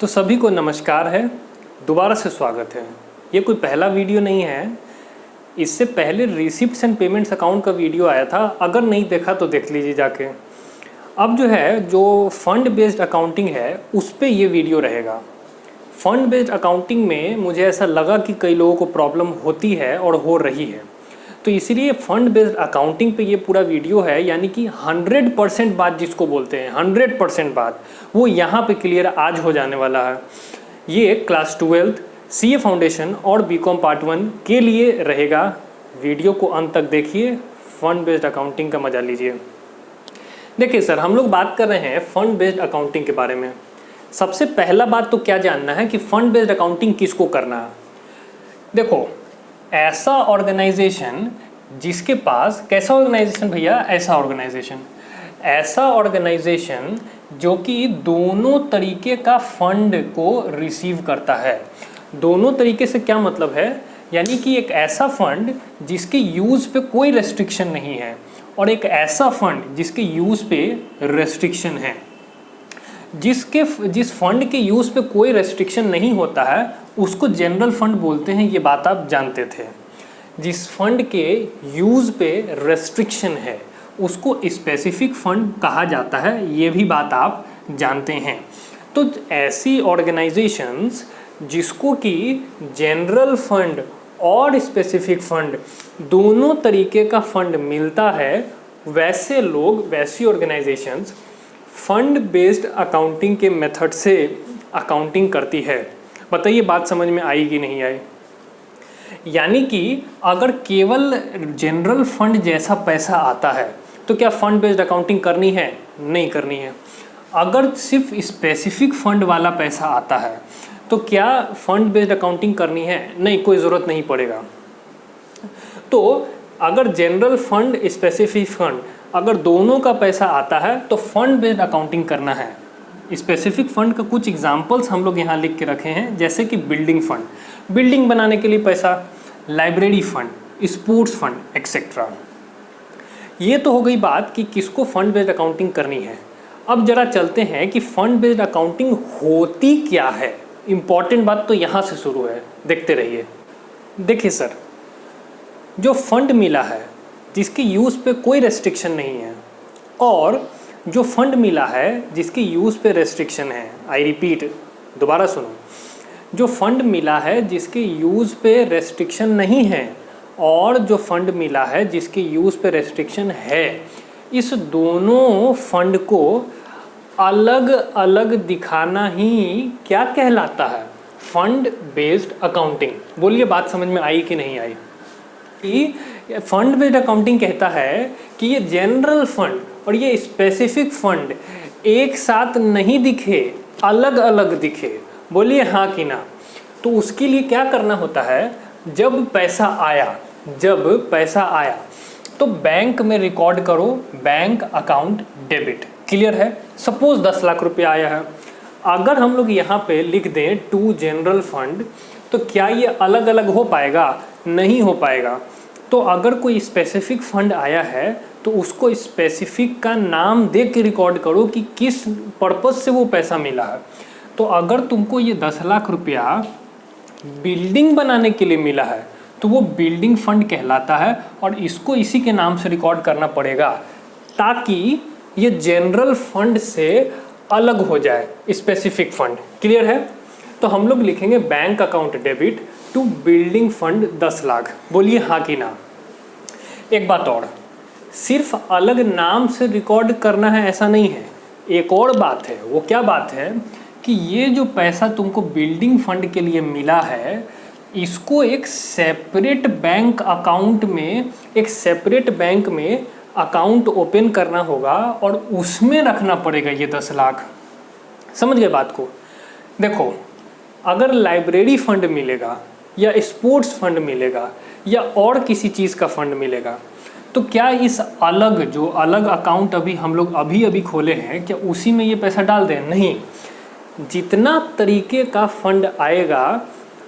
तो सभी को नमस्कार है, दोबारा से स्वागत है। ये कोई पहला वीडियो नहीं है, इससे पहले रिसिप्ट्स एंड पेमेंट्स अकाउंट का वीडियो आया था। अगर नहीं देखा तो देख लीजिए जाके। अब जो फंड बेस्ड अकाउंटिंग है उस पर ये वीडियो रहेगा। फंड बेस्ड अकाउंटिंग में मुझे ऐसा लगा कि कई लोगों को प्रॉब्लम होती है और हो रही है, तो इसीलिए फंड बेस्ड अकाउंटिंग पे ये पूरा वीडियो है। यानी कि 100% बात जिसको बोलते हैं, 100% बात वो यहाँ पे क्लियर आज हो जाने वाला है। ये क्लास 12 CA फाउंडेशन और बीकॉम पार्ट 1 के लिए रहेगा। वीडियो को अंत तक देखिए, फंड बेस्ड अकाउंटिंग का मजा लीजिए। देखिए सर, हम लोग बात कर रहे हैं फंड बेस्ड अकाउंटिंग के बारे में। सबसे पहला बात तो क्या जानना है कि फंड बेस्ड अकाउंटिंग किसको करना है। देखो, ऐसा ऑर्गेनाइजेशन जिसके पास, कैसा ऑर्गेनाइजेशन भैया, ऐसा ऑर्गेनाइजेशन जो कि दोनों तरीके का फंड को रिसीव करता है। दोनों तरीके से क्या मतलब है, यानी कि एक ऐसा फंड जिसके यूज़ पे कोई रेस्ट्रिक्शन नहीं है और एक ऐसा फंड जिसके यूज़ पे रेस्ट्रिक्शन है। जिस फंड के यूज़ पे कोई रेस्ट्रिक्शन नहीं होता है उसको जनरल फंड बोलते हैं, ये बात आप जानते थे। जिस फंड के यूज़ पे रेस्ट्रिक्शन है उसको स्पेसिफिक फंड कहा जाता है, ये भी बात आप जानते हैं। तो ऐसी ऑर्गेनाइजेशंस जिसको कि जनरल फंड और स्पेसिफिक फंड दोनों तरीके का फंड मिलता है, वैसे लोग, वैसी ऑर्गेनाइजेशंस फंड बेस्ड अकाउंटिंग के मेथड से अकाउंटिंग करती है। बताइए बात समझ में आई कि नहीं आई। यानी कि अगर केवल जनरल फंड जैसा पैसा आता है तो क्या फंड बेस्ड अकाउंटिंग करनी है? नहीं करनी है। अगर सिर्फ स्पेसिफिक फंड वाला पैसा आता है तो क्या फंड बेस्ड अकाउंटिंग करनी है? नहीं, कोई ज़रूरत नहीं पड़ेगा। तो अगर जनरल फंड, स्पेसिफिक फंड, अगर दोनों का पैसा आता है तो फंड बेस्ड अकाउंटिंग करना है। स्पेसिफिक फंड का कुछ एग्जांपल्स हम लोग यहाँ लिख के रखे हैं, जैसे कि बिल्डिंग फंड, बिल्डिंग बनाने के लिए पैसा, library fund, sports fund, etcetera. ये तो हो गई बात कि किसको फंड बेस्ड अकाउंटिंग करनी है। अब जरा चलते हैं कि फंड बेस्ड अकाउंटिंग होती क्या है। इम्पॉर्टेंट बात तो यहाँ से शुरू है, देखते रहिए। देखिए सर, जो फंड मिला है जिसके यूज़ पे कोई रेस्ट्रिक्शन नहीं है और जो फंड मिला है जिसके यूज़ पे रेस्ट्रिक्शन है, आई रिपीट, दोबारा सुनो, जो फंड मिला है जिसके यूज़ पे रेस्ट्रिक्शन नहीं है और जो फंड मिला है जिसके यूज़ पे रेस्ट्रिक्शन है, इस दोनों फंड को अलग अलग दिखाना ही क्या कहलाता है? Fund based accounting. बोलिए बात समझ में आई कि नहीं आई। कि फंड बेस्ड अकाउंटिंग कहता है कि ये जनरल फंड और ये स्पेसिफिक फंड एक साथ नहीं दिखे, अलग अलग दिखे। बोलिए हाँ कि ना। तो उसके लिए क्या करना होता है, जब पैसा आया तो बैंक में रिकॉर्ड करो बैंक अकाउंट डेबिट। क्लियर है। सपोज 10 लाख रुपया आया है, अगर हम लोग यहाँ पे लिख दें टू जनरल फंड तो क्या ये अलग अलग हो पाएगा? नहीं हो पाएगा। तो अगर कोई स्पेसिफिक फंड आया है तो उसको स्पेसिफिक का नाम दे के रिकॉर्ड करो कि किस पर्पज़ से वो पैसा मिला है। तो अगर तुमको ये 10 लाख रुपया बिल्डिंग बनाने के लिए मिला है तो वो बिल्डिंग फंड कहलाता है और इसको इसी के नाम से रिकॉर्ड करना पड़ेगा ताकि ये जनरल फंड से अलग हो जाए स्पेसिफिक फंड। क्लियर है। तो हम लोग लिखेंगे bank account debit to building fund 10 lakh. बोलिए हाँ कि ना। एक बात और, सिर्फ अलग नाम से रिकॉर्ड करना है ऐसा नहीं है, एक और बात है। वो क्या बात है कि ये जो पैसा तुमको बिल्डिंग फंड के लिए मिला है, इसको एक सेपरेट बैंक में अकाउंट ओपन करना होगा और उसमें रखना पड़ेगा ये 10 लाख। समझ गए बात को। देखो, अगर लाइब्रेरी फंड मिलेगा या स्पोर्ट्स फंड मिलेगा या और किसी चीज़ का फंड मिलेगा तो क्या इस अलग अकाउंट अभी हम लोग अभी खोले हैं, क्या उसी में ये पैसा डाल दें? नहीं। जितना तरीके का फंड आएगा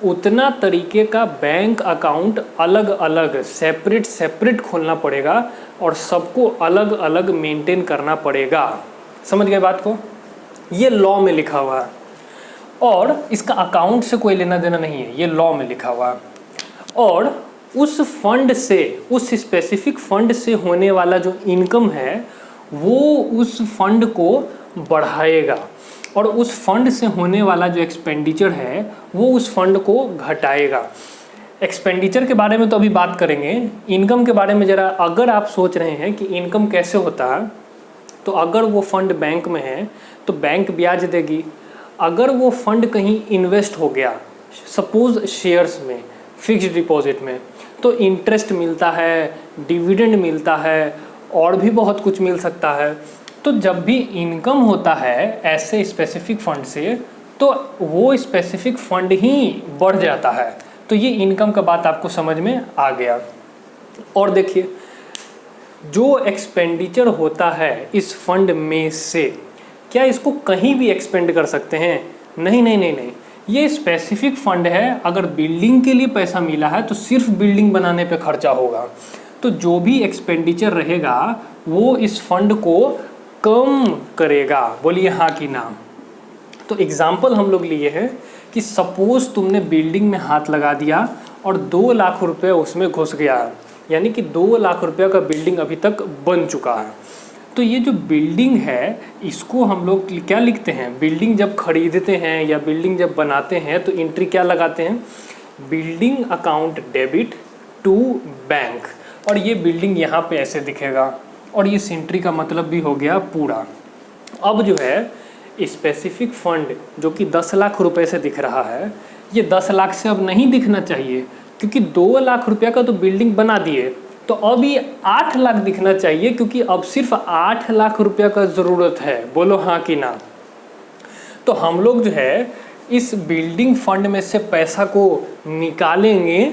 उतना तरीके का बैंक अकाउंट अलग अलग सेपरेट खोलना पड़ेगा और सबको अलग अलग मेंटेन करना पड़ेगा। समझ गए बात को। ये लॉ में लिखा हुआ है। और इसका अकाउंट से कोई लेना देना नहीं है, ये लॉ में लिखा हुआ है। और उस फंड से, उस स्पेसिफिक फंड से होने वाला जो इनकम है वो उस फंड को बढ़ाएगा, और उस फंड से होने वाला जो एक्सपेंडिचर है वो उस फंड को घटाएगा। एक्सपेंडिचर के बारे में तो अभी बात करेंगे, इनकम के बारे में ज़रा, अगर आप सोच रहे हैं कि इनकम कैसे होता है, तो अगर वो फंड बैंक में है तो बैंक ब्याज देगी। अगर वो फंड कहीं इन्वेस्ट हो गया, सपोज शेयर्स में, फिक्स्ड डिपॉजिट में, तो इंटरेस्ट मिलता है, डिविडेंड मिलता है, और भी बहुत कुछ मिल सकता है। तो जब भी इनकम होता है ऐसे स्पेसिफिक फंड से, तो वो स्पेसिफिक फंड ही बढ़ जाता है। तो ये इनकम का बात आपको समझ में आ गया। और देखिए, जो एक्सपेंडिचर होता है इस फंड में से, क्या इसको कहीं भी एक्सपेंड कर सकते हैं? नहीं नहीं नहीं नहीं, ये स्पेसिफिक फंड है। अगर बिल्डिंग के लिए पैसा मिला है तो सिर्फ बिल्डिंग बनाने पे खर्चा होगा। तो जो भी एक्सपेंडिचर रहेगा वो इस फंड को कम करेगा। बोलिए हाँ कि ना। तो एग्जाम्पल हम लोग लिए हैं कि सपोज तुमने बिल्डिंग में हाथ लगा दिया और 2 लाख रुपए उसमें घुस गया, यानी कि 2 लाख रुपये का बिल्डिंग अभी तक बन चुका है। तो ये जो बिल्डिंग है इसको हम लोग क्या लिखते हैं? बिल्डिंग जब खरीदते हैं या बिल्डिंग जब बनाते हैं तो एंट्री क्या लगाते हैं? Building account debit to bank. और ये बिल्डिंग यहाँ पे ऐसे दिखेगा, और ये एंट्री का मतलब भी हो गया पूरा। अब जो है स्पेसिफिक फंड जो कि 10 लाख रुपए से दिख रहा है, ये 10 लाख से अब नहीं दिखना चाहिए, क्योंकि 2 लाख रुपया का तो बिल्डिंग बना दिए। तो अब ये 8 लाख दिखना चाहिए, क्योंकि अब सिर्फ 8 लाख रुपया का ज़रूरत है। बोलो हाँ कि ना। तो हम लोग जो है इस बिल्डिंग फंड में से पैसा को निकालेंगे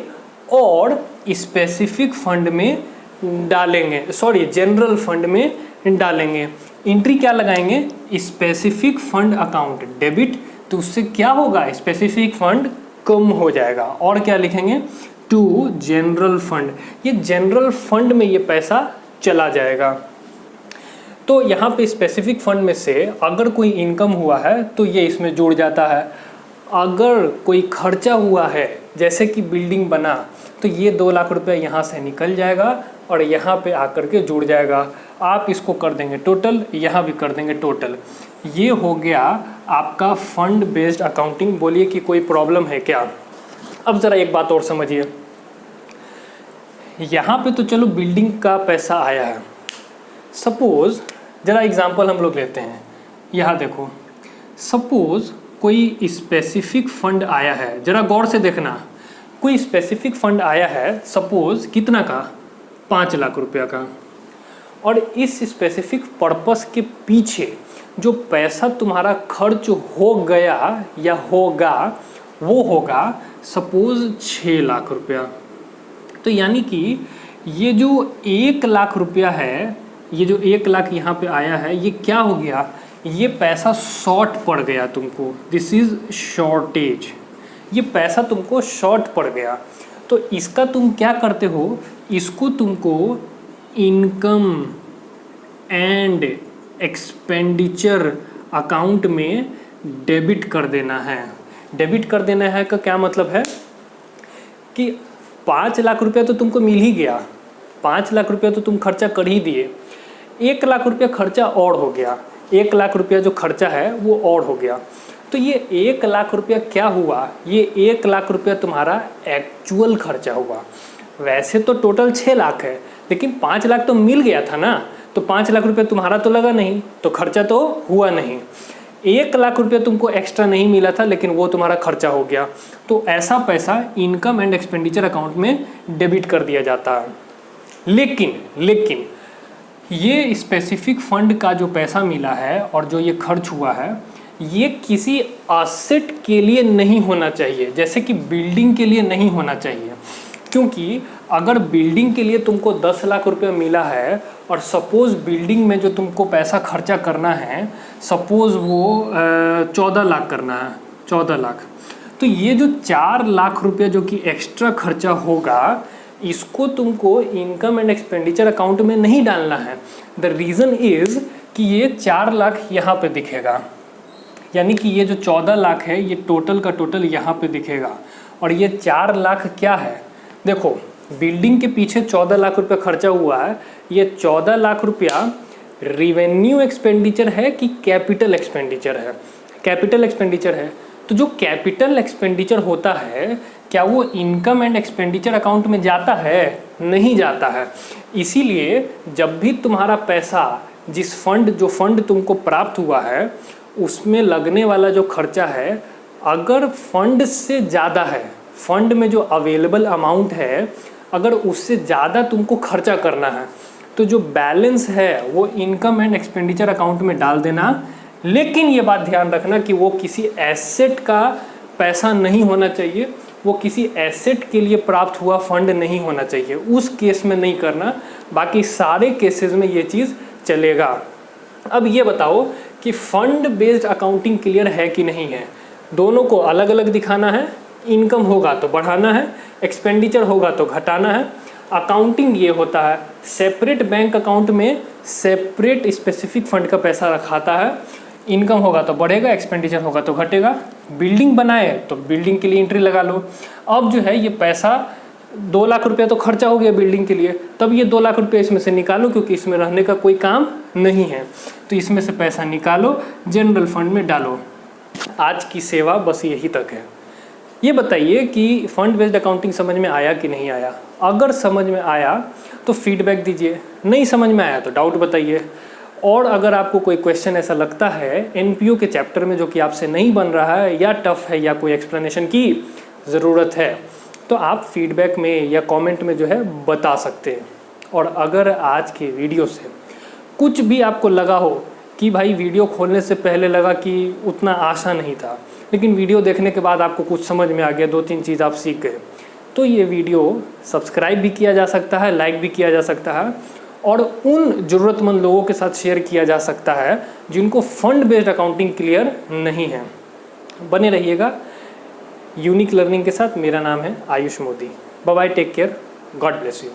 और स्पेसिफिक फंड में डालेंगे, सॉरी जनरल फंड में डालेंगे। एंट्री क्या लगाएंगे? Specific fund account debit. तो उससे क्या होगा? स्पेसिफिक फंड कम हो जाएगा। और क्या लिखेंगे? To general fund. ये जनरल फंड में ये पैसा चला जाएगा। तो यहाँ पे स्पेसिफिक फंड में से अगर कोई इनकम हुआ है तो ये इसमें जुड़ जाता है। अगर कोई खर्चा हुआ है, जैसे कि बिल्डिंग बना, तो ये 2 लाख रुपए यहाँ से निकल जाएगा और यहाँ पे आकर के जुड़ जाएगा। आप इसको कर देंगे टोटल, यहाँ भी कर देंगे टोटल। ये हो गया आपका फंड बेस्ड अकाउंटिंग। बोलिए कि कोई प्रॉब्लम है क्या? अब ज़रा एक बात और समझिए, यहाँ पे तो चलो बिल्डिंग का पैसा आया है। सपोज़ ज़रा एग्जांपल हम लोग लेते हैं, यहाँ देखो, सपोज़ कोई स्पेसिफिक फंड आया है, ज़रा गौर से देखना, कोई स्पेसिफिक फंड आया है, सपोज़ कितना का? 5 लाख रुपया का। और इस स्पेसिफिक पर्पस के पीछे जो पैसा तुम्हारा खर्च हो गया या होगा, वो होगा सपोज़ 6 लाख रुपया। तो यानी कि ये जो 1 लाख रुपया है, ये जो 1 लाख यहाँ पे आया है, ये क्या हो गया? ये पैसा शॉर्ट पड़ गया तुमको। This is shortage. ये पैसा तुमको शॉर्ट पड़ गया। तो इसका तुम क्या करते हो? इसको तुमको इनकम एंड एक्सपेंडिचर अकाउंट में डेबिट कर देना है। डेबिट कर देना है का क्या मतलब है कि 5 लाख रुपया तो तुमको मिल ही गया, 5 लाख रुपया तो तुम खर्चा कर ही दिए, 1 लाख रुपया खर्चा और हो गया, 1 लाख रुपया जो खर्चा है वो और हो गया। तो ये 1 लाख रुपया क्या हुआ? ये 1 लाख रुपया तुम्हारा एक्चुअल खर्चा हुआ। वैसे तो टोटल 6 लाख है, लेकिन 5 लाख तो मिल गया था ना, तो 5 लाख रुपया तुम्हारा तो लगा नहीं, तो खर्चा तो हुआ नहीं। 1 लाख रुपया तुमको एक्स्ट्रा नहीं मिला था, लेकिन वो तुम्हारा खर्चा हो गया। तो ऐसा पैसा इनकम एंड एक्सपेंडिचर अकाउंट में डेबिट कर दिया जाता है। लेकिन ये स्पेसिफिक फंड का जो पैसा मिला है और जो ये खर्च हुआ है, ये किसी एसेट के लिए नहीं होना चाहिए, जैसे कि बिल्डिंग के लिए नहीं होना चाहिए। क्योंकि अगर बिल्डिंग के लिए तुमको 10 लाख रुपया मिला है और सपोज़ बिल्डिंग में जो तुमको पैसा खर्चा करना है, सपोज़ वो 14 लाख करना है, 14 लाख, तो ये जो 4 लाख रुपया जो कि एक्स्ट्रा खर्चा होगा, इसको तुमको इनकम एंड एक्सपेंडिचर अकाउंट में नहीं डालना है। द रीज़न इज़ कि ये 4 लाख यहाँ पे दिखेगा, यानी कि ये जो 14 लाख है ये टोटल का टोटल यहाँ पे दिखेगा। और ये 4 लाख क्या है, देखो बिल्डिंग के पीछे 14 लाख रुपया खर्चा हुआ है, ये 14 लाख रुपया रिवेन्यू एक्सपेंडिचर है कि कैपिटल एक्सपेंडिचर है? कैपिटल एक्सपेंडिचर है। तो जो कैपिटल एक्सपेंडिचर होता है क्या वो इनकम एंड एक्सपेंडिचर अकाउंट में जाता है? नहीं जाता है। इसीलिए जब भी तुम्हारा पैसा जिस जो फंड तुमको प्राप्त हुआ है उसमें लगने वाला जो खर्चा है, अगर फंड से ज़्यादा है, फंड में जो अवेलेबल अमाउंट है अगर उससे ज़्यादा तुमको खर्चा करना है तो जो बैलेंस है वो इनकम एंड एक्सपेंडिचर अकाउंट में डाल देना। लेकिन ये बात ध्यान रखना कि वो किसी एसेट का पैसा नहीं होना चाहिए, वो किसी एसेट के लिए प्राप्त हुआ फंड नहीं होना चाहिए, उस केस में नहीं करना। बाकी सारे केसेस में ये चीज़ चलेगा। अब ये बताओ कि फंड बेस्ड अकाउंटिंग क्लियर है कि नहीं है? दोनों को अलग अलग दिखाना है। इनकम होगा तो बढ़ाना है, एक्सपेंडिचर होगा तो घटाना है। अकाउंटिंग ये होता है, सेपरेट बैंक अकाउंट में सेपरेट स्पेसिफिक फंड का पैसा रखाता है। इनकम होगा तो बढ़ेगा, एक्सपेंडिचर होगा तो घटेगा। बिल्डिंग बनाए तो बिल्डिंग के लिए एंट्री लगा लो। अब जो है ये पैसा 2 लाख रुपया तो खर्चा हो गया बिल्डिंग के लिए, तब ये 2 लाख रुपया इसमें से निकालो क्योंकि इसमें रहने का कोई काम नहीं है। तो इसमें से पैसा निकालो, जनरल फंड में डालो। आज की सेवा बस यही तक है। ये बताइए कि फंड बेस्ड अकाउंटिंग समझ में आया कि नहीं आया? अगर समझ में आया तो फीडबैक दीजिए, नहीं समझ में आया तो डाउट बताइए। और अगर आपको कोई क्वेश्चन ऐसा लगता है एनपीओ के चैप्टर में जो कि आपसे नहीं बन रहा है या टफ है या कोई एक्सप्लेनेशन की ज़रूरत है तो आप फीडबैक में या कमेंट में जो है बता सकते हैं। और अगर आज के वीडियो से कुछ भी आपको लगा हो कि भाई वीडियो खोलने से पहले लगा कि उतना आशा नहीं था, लेकिन वीडियो देखने के बाद आपको कुछ समझ में आ गया, 2-3 चीज़ आप सीख गए, तो ये वीडियो सब्सक्राइब भी किया जा सकता है, लाइक भी किया जा सकता है और उन ज़रूरतमंद लोगों के साथ शेयर किया जा सकता है जिनको फंड बेस्ड अकाउंटिंग क्लियर नहीं है। बने रहिएगा यूनिक लर्निंग के साथ। मेरा नाम है Ayush Modi. Bye bye, take care, God bless you.